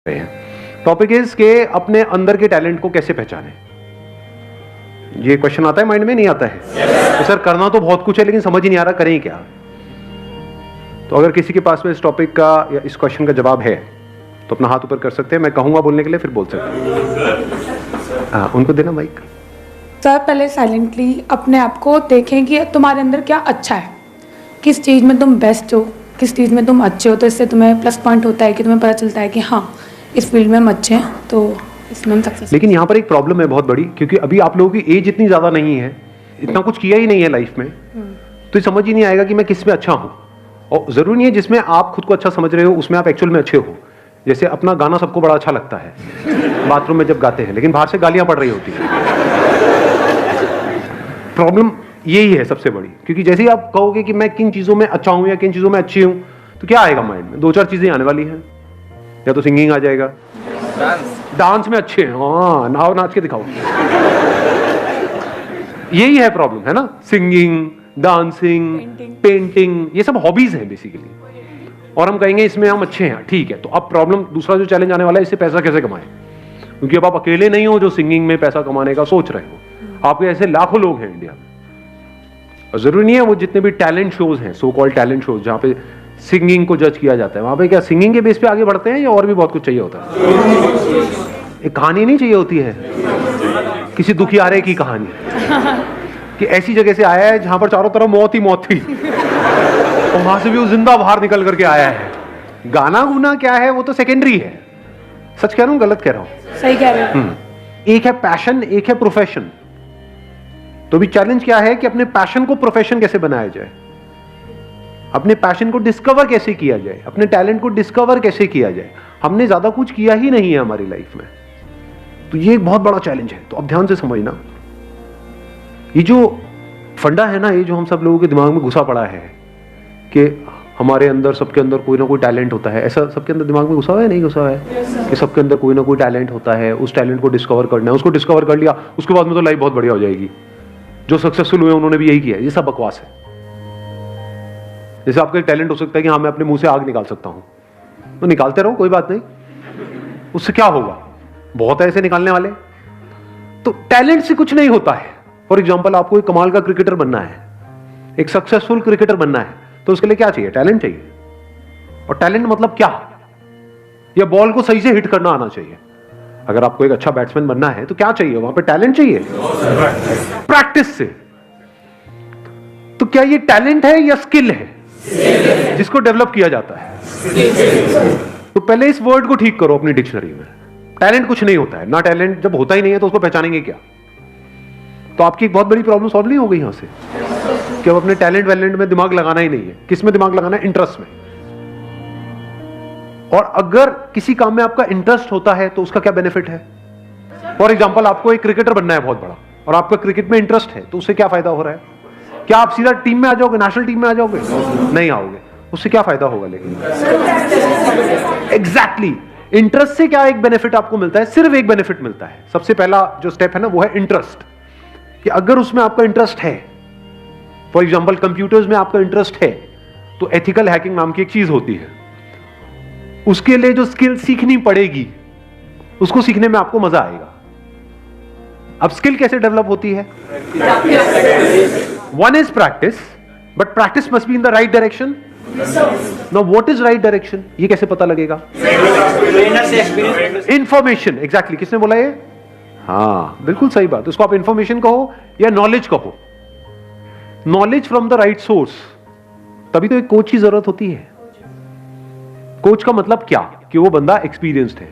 रहे हैं। Topic is के अपने अंदर के टैलेंट को कैसे पहचाने। ये क्वेश्चन आता है माइंड में, नहीं आता है? तो सर करना तो बहुत कुछ है लेकिन समझ ही नहीं आ रहा करें क्या। तो अगर किसी के पास में इस टॉपिक का या इस क्वेश्चन का जवाब है तो अपना हाथ ऊपर कर सकते हैं। मैं कहूंगा बोलने के लिए, फिर बोल सकते हैं। हाँ, उनको देना माइक। सर पहले साइलेंटली अपने आप को देखें कि तुम्हारे अंदर क्या अच्छा है, किस चीज़ में तुम बेस्ट हो, किस चीज़ में तुम अच्छे हो। तो इससे तुम्हें प्लस पॉइंट होता है कि तुम्हें पता चलता है कि हाँ इस फील्ड में हम अच्छे हैं, तो इसमें हम सक्सेस। लेकिन यहाँ पर एक प्रॉब्लम है बहुत बड़ी, क्योंकि अभी आप लोगों की एज इतनी ज़्यादा नहीं है, इतना कुछ किया ही नहीं है लाइफ में, तो ये समझ ही नहीं आएगा कि मैं किस में अच्छा हूँ। और ज़रूरी नहीं है जिसमें आप खुद को अच्छा समझ रहे हो उसमें आप एक्चुअल में अच्छे हो। जैसे अपना गाना सबको बड़ा अच्छा लगता है बाथरूम में जब गाते हैं, लेकिन बाहर से गालियाँ पड़ रही होती हैं। प्रॉब्लम यही है सबसे बड़ी, क्योंकि जैसे ही आप कहोगे कि मैं किन चीज़ों में अच्छा हूँ या किन चीज़ों में अच्छी हूँ, तो क्या आएगा माइंड में? दो चार चीज़ें आने वाली हैं। या तो सिंगिंग आ जाएगा, डांस में अच्छे हैं, हाँ नाव नाच के दिखाओ। यही है प्रॉब्लम, है ना? सिंगिंग, डांसिंग, पेंटिंग, ये सब हॉबीज हैं बेसिकली। और हम कहेंगे इसमें हम अच्छे हैं, ठीक है। तो अब प्रॉब्लम, दूसरा जो चैलेंज आने वाला है, इससे पैसा कैसे कमाएं? क्योंकि अब आप अकेले नहीं हो जो सिंगिंग में पैसा कमाने का सोच रहे हो, आपके ऐसे लाखों लोग हैं इंडिया में। और जरूरी नहीं है वो जितने भी टैलेंट शोज हैं, सो कॉल्ड टैलेंट शोज, जहाँ पे सिंगिंग को जज किया जाता है, वहां पे क्या सिंगिंग के बेस पे आगे बढ़ते हैं या और भी बहुत कुछ चाहिए होता है? एक कहानी नहीं चाहिए होती है, किसी दुखियारे की कहानी कि ऐसी जगह से आया है जहां पर चारों तरफ मौत ही मौत थी और वहां से भी वो जिंदा बाहर निकल करके आया है। गाना गुना क्या है, वो तो सेकेंडरी है। सच कह रहा हूं गलत कह रहा हूं? सही कह रहे हो। एक है पैशन, एक है प्रोफेशन। तो भी चैलेंज क्या है कि अपने पैशन को प्रोफेशन कैसे बनाया जाए, अपने पैशन को डिस्कवर कैसे किया जाए, अपने टैलेंट को डिस्कवर कैसे किया जाए। हमने ज्यादा कुछ किया ही नहीं है हमारी लाइफ में, तो ये एक बहुत बड़ा चैलेंज है। तो अब ध्यान से समझना, ये जो फंडा है ना, ये जो हम सब लोगों के दिमाग में घुसा पड़ा है कि हमारे अंदर, सबके अंदर कोई ना कोई टैलेंट होता है, ऐसा सबके अंदर दिमाग में घुसा हुआ है, नहीं घुसा हुआ है? कि सबके अंदर कोई ना कोई टैलेंट होता है, उस टैलेंट को डिस्कवर करना है, उसको डिस्कवर कर लिया उसके बाद में तो लाइफ बहुत बढ़िया हो जाएगी। जो सक्सेसफुल हुए उन्होंने भी यही किया है। ये सब बकवास है। जैसे आपका एक टैलेंट हो सकता है कि हाँ मैं अपने मुंह से आग निकाल सकता हूं, तो निकालते रहो, कोई बात नहीं, उससे क्या होगा? बहुत है ऐसे निकालने वाले। तो टैलेंट से कुछ नहीं होता है। फॉर एग्जाम्पल, आपको एक कमाल का क्रिकेटर बनना है, एक सक्सेसफुल क्रिकेटर बनना है, तो उसके लिए क्या चाहिए? टैलेंट चाहिए। और टैलेंट मतलब क्या? या बॉल को सही से हिट करना आना चाहिए। अगर आपको एक अच्छा बैट्समैन बनना है तो क्या चाहिए? वहां पे टैलेंट चाहिए, प्रैक्टिस से। तो क्या ये टैलेंट है या स्किल है जिसको डेवलप किया जाता है? तो पहले इस वर्ड को ठीक करो अपनी डिक्शनरी में। टैलेंट कुछ नहीं होता है ना। टैलेंट जब होता ही नहीं है तो उसको पहचानेंगे क्या? तो आपकी एक बहुत बड़ी प्रॉब्लम सॉल्व नहीं हो गई यहां से कि अब अपने टैलेंट वैलेंट में दिमाग लगाना ही नहीं है। किस में दिमाग लगाना है? इंटरेस्ट में। और अगर किसी काम में आपका इंटरेस्ट होता है तो उसका क्या बेनिफिट है? फॉर एग्जाम्पल, आपको एक क्रिकेटर बनना है बहुत बड़ा और आपका क्रिकेट में इंटरेस्ट है, तो उससे क्या फायदा हो रहा है? क्या आप सीधा टीम में आ जाओगे, नेशनल टीम में आ जाओगे? नहीं आओगे। उससे क्या फायदा होगा? लेकिन एग्जैक्टली इंटरेस्ट से क्या एक बेनिफिट आपको मिलता है? सिर्फ एक बेनिफिट मिलता है। सबसे पहला जो स्टेप है ना, वो है इंटरेस्ट। कि अगर उसमें आपका इंटरेस्ट है, फॉर एग्जाम्पल कंप्यूटर्स में आपका इंटरेस्ट है, तो एथिकल हैकिंग नाम की एक चीज होती है, उसके लिए जो स्किल सीखनी पड़ेगी उसको सीखने में आपको मजा आएगा। अब स्किल कैसे डेवलप होती है? One is practice, but practice must be in the right direction. Now what is right direction? ये कैसे पता लगेगा? इंफॉर्मेशन। एग्जैक्टली, किसने बोला ये? हाँ बिल्कुल सही बात। उसको आप इंफॉर्मेशन कहो या नॉलेज कहो, knowledge from the right source. तभी तो एक कोच की जरूरत होती है। कोच का मतलब क्या? कि वो बंदा एक्सपीरियंस्ड है,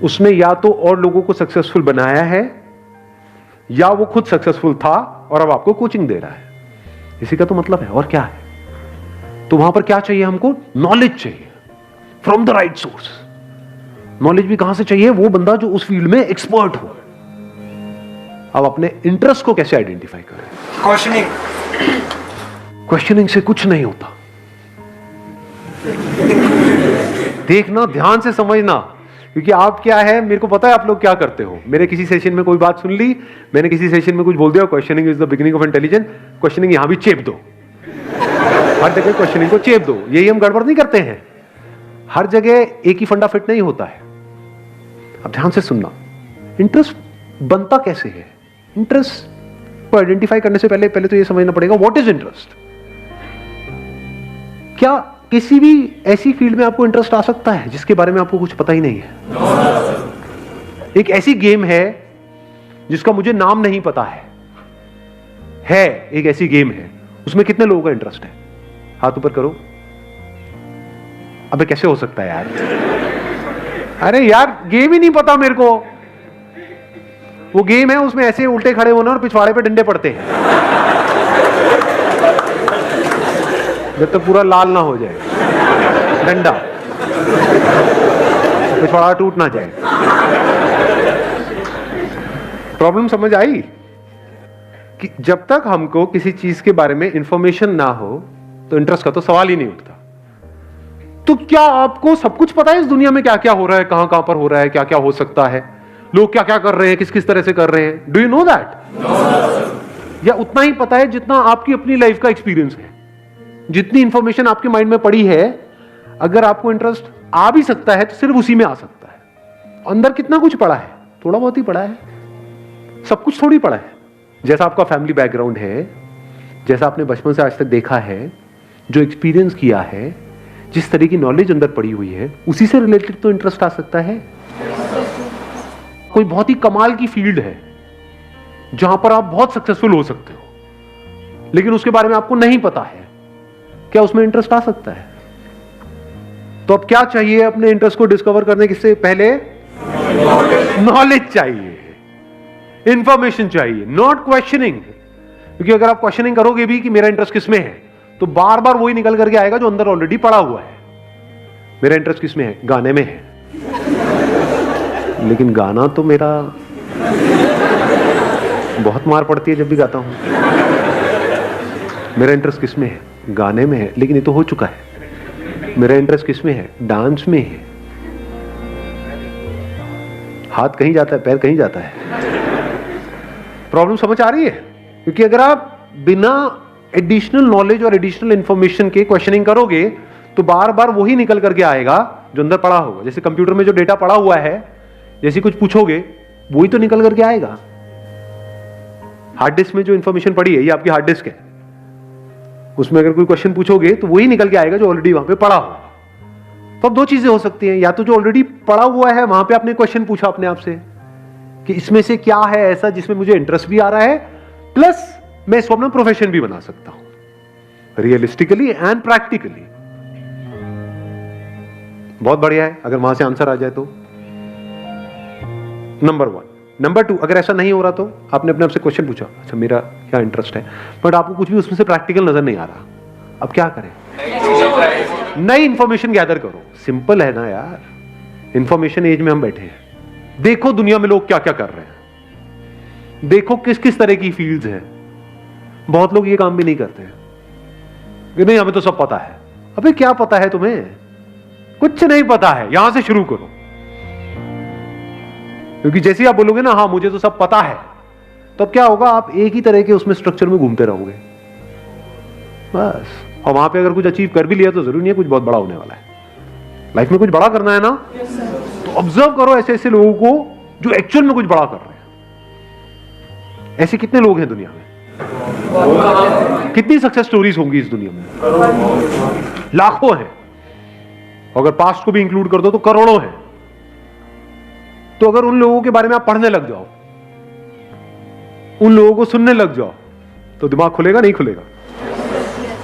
उसने या तो और लोगों को सक्सेसफुल बनाया है या वो खुद सक्सेसफुल था और अब आपको कोचिंग दे रहा है। इसी का तो मतलब है। और क्या है? तो वहां पर क्या चाहिए हमको? नॉलेज चाहिए from the right source. Knowledge भी कहां से चाहिए? वो बंदा जो उस फील्ड में एक्सपर्ट हो। अब अपने इंटरेस्ट को कैसे आइडेंटिफाई करें? क्वेश्चनिंग से कुछ नहीं होता। देखना, ध्यान से समझना, क्योंकि आप क्या है, मेरे को पता है आप लोग क्या करते हो। मेरे किसी सेशन में कोई बात सुन ली, मैंने किसी सेशन में कुछ बोल दिया, questioning is the beginning of intelligence, questioning यहां भी चेप दो, हर जगह क्वेश्चनिंग को चेप दो। यही हम गड़बड़ नहीं करते हैं? हर जगह एक ही फंडा फिट नहीं होता है। अब ध्यान से सुनना, इंटरेस्ट बनता कैसे है? इंटरेस्ट को आइडेंटिफाई करने से पहले तो ये समझना पड़ेगा व्हाट इज इंटरेस्ट। क्या किसी भी ऐसी फील्ड में आपको इंटरेस्ट आ सकता है जिसके बारे में आपको कुछ पता ही नहीं है? एक ऐसी गेम है जिसका मुझे नाम नहीं पता है एक ऐसी गेम है, उसमें कितने लोगों का इंटरेस्ट है? हाथ ऊपर करो। अबे कैसे हो सकता है यार? अरे यार गेम ही नहीं पता मेरे को। वो गेम है, उसमें ऐसे उल्टे खड़े होना और पिछवाड़े पे डंडे पड़ते हैं जब तक पूरा लाल ना हो जाए डंडा, पिछवाड़ा टूट ना जाए। प्रॉब्लम समझ आई कि जब तक हमको किसी चीज के बारे में इंफॉर्मेशन ना हो तो इंटरेस्ट का तो सवाल ही नहीं उठता। तो क्या आपको सब कुछ पता है इस दुनिया में क्या क्या हो रहा है, कहां कहां पर हो रहा है, क्या क्या हो सकता है, लोग क्या क्या कर रहे हैं, किस किस तरह से कर रहे हैं? Do you know that? या उतना ही पता है जितना आपकी अपनी लाइफ का एक्सपीरियंस है? जितनी इंफॉर्मेशन आपके माइंड में पड़ी है, अगर आपको इंटरेस्ट आ भी सकता है तो सिर्फ उसी में आ सकता है। अंदर कितना कुछ पड़ा है? थोड़ा बहुत ही पड़ा है, सब कुछ थोड़ी पड़ा है। जैसा आपका फैमिली बैकग्राउंड है, जैसा आपने बचपन से आज तक देखा है, जो एक्सपीरियंस किया है, जिस तरह की नॉलेज अंदर पड़ी हुई है, उसी से रिलेटेड तो इंटरेस्ट आ सकता है। कोई बहुत ही कमाल की फील्ड है जहां पर आप बहुत सक्सेसफुल हो सकते हो, लेकिन उसके बारे में आपको नहीं पता है, क्या उसमें इंटरेस्ट आ सकता है? तो अब क्या चाहिए अपने इंटरेस्ट को डिस्कवर करने से पहले? नॉलेज चाहिए, इंफॉर्मेशन चाहिए, नॉट क्वेश्चनिंग। क्योंकि अगर आप क्वेश्चनिंग करोगे भी कि मेरा इंटरेस्ट किसमें है, तो बार बार वही निकल करके आएगा जो अंदर ऑलरेडी पड़ा हुआ है। मेरा इंटरेस्ट किसमें है? गाने में है। लेकिन गाना तो मेरा बहुत मार पड़ती है जब भी गाता हूं। मेरा इंटरेस्ट किसमें है? गाने में है, लेकिन ये तो हो चुका है। मेरा इंटरेस्ट किसमें है? डांस में है। हाथ कहीं जाता है, पैर कहीं जाता है। प्रॉब्लम समझ आ रही है? क्योंकि अगर आप बिना एडिशनल नॉलेज और एडिशनल इंफॉर्मेशन के क्वेश्चनिंग करोगे तो बार बार वही निकल करके आएगा जो अंदर पड़ा होगा। जैसे कंप्यूटर में जो डेटा पड़ा हुआ है, जैसे कुछ पूछोगे वही तो निकल करके आएगा। हार्ड डिस्क में जो इंफॉर्मेशन पड़ी है, ये आपकी हार्ड डिस्क है, उसमें अगर कोई क्वेश्चन पूछोगे तो वही निकल के आएगा जो ऑलरेडी वहां पे पड़ा होगा। तो अब दो चीजें हो सकती हैं, या तो जो ऑलरेडी पड़ा हुआ है वहां पे आपने क्वेश्चन पूछा अपने आप से कि इसमें से क्या है ऐसा जिसमें मुझे इंटरेस्ट भी आ रहा है, प्लस मैं इसको अपना प्रोफेशन भी बना सकता हूं, रियलिस्टिकली एंड प्रैक्टिकली। बहुत बढ़िया है अगर वहां से आंसर आ जाए तो। नंबर 1। नंबर 2, अगर ऐसा नहीं हो रहा तो आपने अपने आप से क्वेश्चन पूछा, अच्छा मेरा क्या इंटरेस्ट है, बट आपको कुछ भी उसमें से प्रैक्टिकल नजर नहीं आ रहा, अब क्या करें? नई इंफॉर्मेशन गैदर करो। सिंपल है ना यार, इंफॉर्मेशन एज में हम बैठे हैं। देखो दुनिया में लोग क्या क्या कर रहे हैं, देखो किस किस तरह की फील्ड्स हैं। बहुत लोग ये काम भी नहीं करते हैं कि नहीं हमें तो सब पता है। अबे क्या पता है तुम्हें? कुछ नहीं पता है। यहां से शुरू करो, क्योंकि जैसे आप बोलोगे ना हाँ मुझे तो सब पता है, तो अब क्या होगा, आप एक ही तरह के उसमें स्ट्रक्चर में घूमते रहोगे बस। और वहां पे अगर कुछ अचीव कर भी लिया तो जरूरी नहीं है कुछ बहुत बड़ा होने वाला है। लाइफ में कुछ बड़ा करना है ना, तो ऑब्जर्व करो ऐसे ऐसे लोगों को जो एक्चुअल में कुछ बड़ा कर रहे हैं। ऐसे कितने लोग हैं दुनिया में? कितनी सक्सेस स्टोरीज होंगी इस दुनिया में? लाखों हैं। अगर पास्ट को भी इंक्लूड कर दो तो करोड़ों हैं। तो अगर उन लोगों के बारे में आप पढ़ने लग जाओ, उन लोगों को सुनने लग जाओ, तो दिमाग खुलेगा नहीं खुलेगा?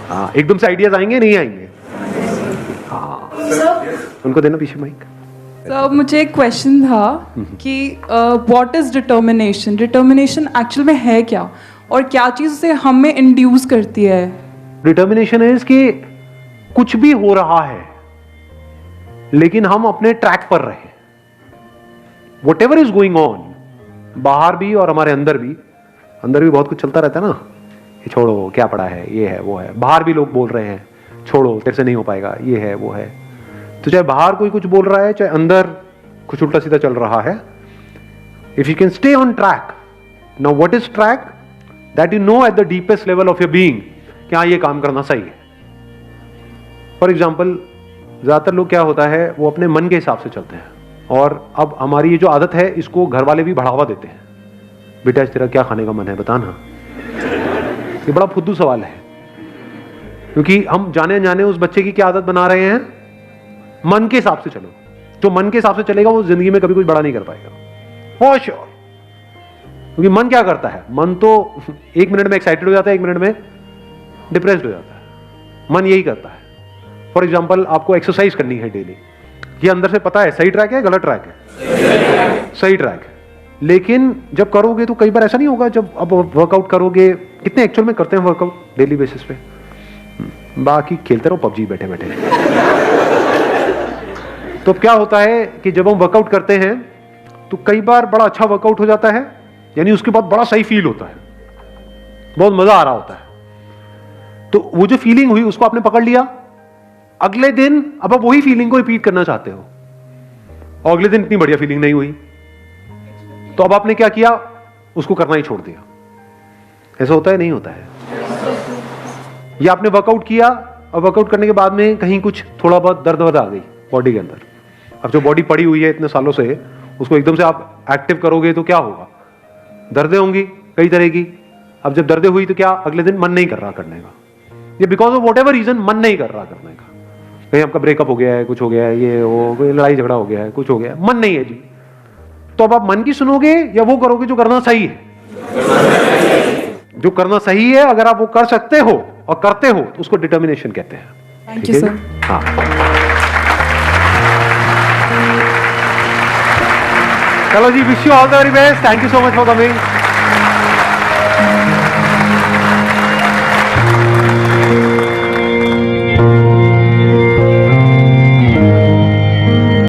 हाँ, एकदम से आइडियाज आएंगे नहीं आएंगे? हाँ, उनको देना पीछे माइक। तो मुझे एक क्वेश्चन था कि what is determination? Determination actual में है क्या, और क्या चीज उसे हमें इंड्यूस करती है? डिटर्मिनेशन इज कि कुछ भी हो रहा है लेकिन हम अपने ट्रैक पर रहे। Whatever is going on, बाहर भी और हमारे अंदर भी बहुत कुछ चलता रहता है ना। ये छोड़ो क्या पड़ा है, ये है वो है। बाहर भी लोग बोल रहे हैं छोड़ो तेरे से नहीं हो पाएगा, ये है वो है। तो चाहे बाहर कोई कुछ बोल रहा है, चाहे अंदर कुछ उल्टा सीधा चल रहा है, if you can stay on track. Now what is track? That you know at the deepest level of your being कि हाँ ये काम करना सही है। फॉर एग्जाम्पल, ज़्यादातर लोग क्या होता है वो अपने मन के हिसाब से चलते हैं, और अब हमारी ये जो आदत है इसको घर वाले भी बढ़ावा देते हैं। बेटा आज तेरा क्या खाने का मन है बता ना। ये बड़ा फुद्दू सवाल है, क्योंकि हम जाने जाने उस बच्चे की क्या आदत बना रहे हैं, मन के हिसाब से चलो। जो मन के हिसाब से चलेगा वो जिंदगी में कभी कुछ बड़ा नहीं कर पाएगा, फॉर श्योर। क्योंकि मन क्या करता है, मन तो 1 मिनट में एक्साइटेड हो जाता है, 1 मिनट में डिप्रेस्ड हो जाता है। मन यही करता है। फॉर एग्जाम्पल आपको एक्सरसाइज करनी है डेली, ये अंदर से पता है सही ट्रैक है गलत ट्रैक है, सही ट्रैक है, लेकिन जब करोगे तो कई बार ऐसा नहीं होगा। जब अब वर्कआउट करोगे, कितने एक्चुअल में करते हैं वर्कआउट डेली बेसिस पे, बाकी खेलते रहो पबजी बैठे बैठे। तो क्या होता है कि जब हम वर्कआउट करते हैं तो कई बार बड़ा अच्छा वर्कआउट हो जाता है, यानी उसके बाद बड़ा सही फील होता है, बहुत मजा आ रहा होता है। तो वो जो फीलिंग हुई उसको आपने पकड़ लिया, अगले दिन अब आप वही फीलिंग को रिपीट करना चाहते हो, और अगले दिन इतनी बढ़िया फीलिंग नहीं हुई, तो अब आपने क्या किया, उसको करना ही छोड़ दिया। ऐसा होता है नहीं होता है? या आपने वर्कआउट किया और वर्कआउट करने के बाद में कहीं कुछ थोड़ा बहुत दर्द वर्द आ गई बॉडी के अंदर। अब जो बॉडी पड़ी हुई है इतने सालों से, उसको एकदम से आप एक्टिव करोगे तो क्या होगा, दर्दें होंगी कई तरह की। अब जब दर्दें हुई तो क्या, अगले दिन मन नहीं कर रहा करने का, ये because of what ever reason मन नहीं कर रहा करने का। कहीं आपका ब्रेकअप हो गया है, कुछ हो गया है, ये वो कोई लड़ाई झगड़ा हो गया है, कुछ हो गया है, मन नहीं है जी। तो अब आप मन की सुनोगे या वो करोगे जो करना सही है? जो करना सही है, अगर आप वो कर सकते हो और करते हो तो उसको डिटर्मिनेशन कहते हैं। Thank you sir. हाँ, चलो जी, wish you all the very best, thank you so much for coming.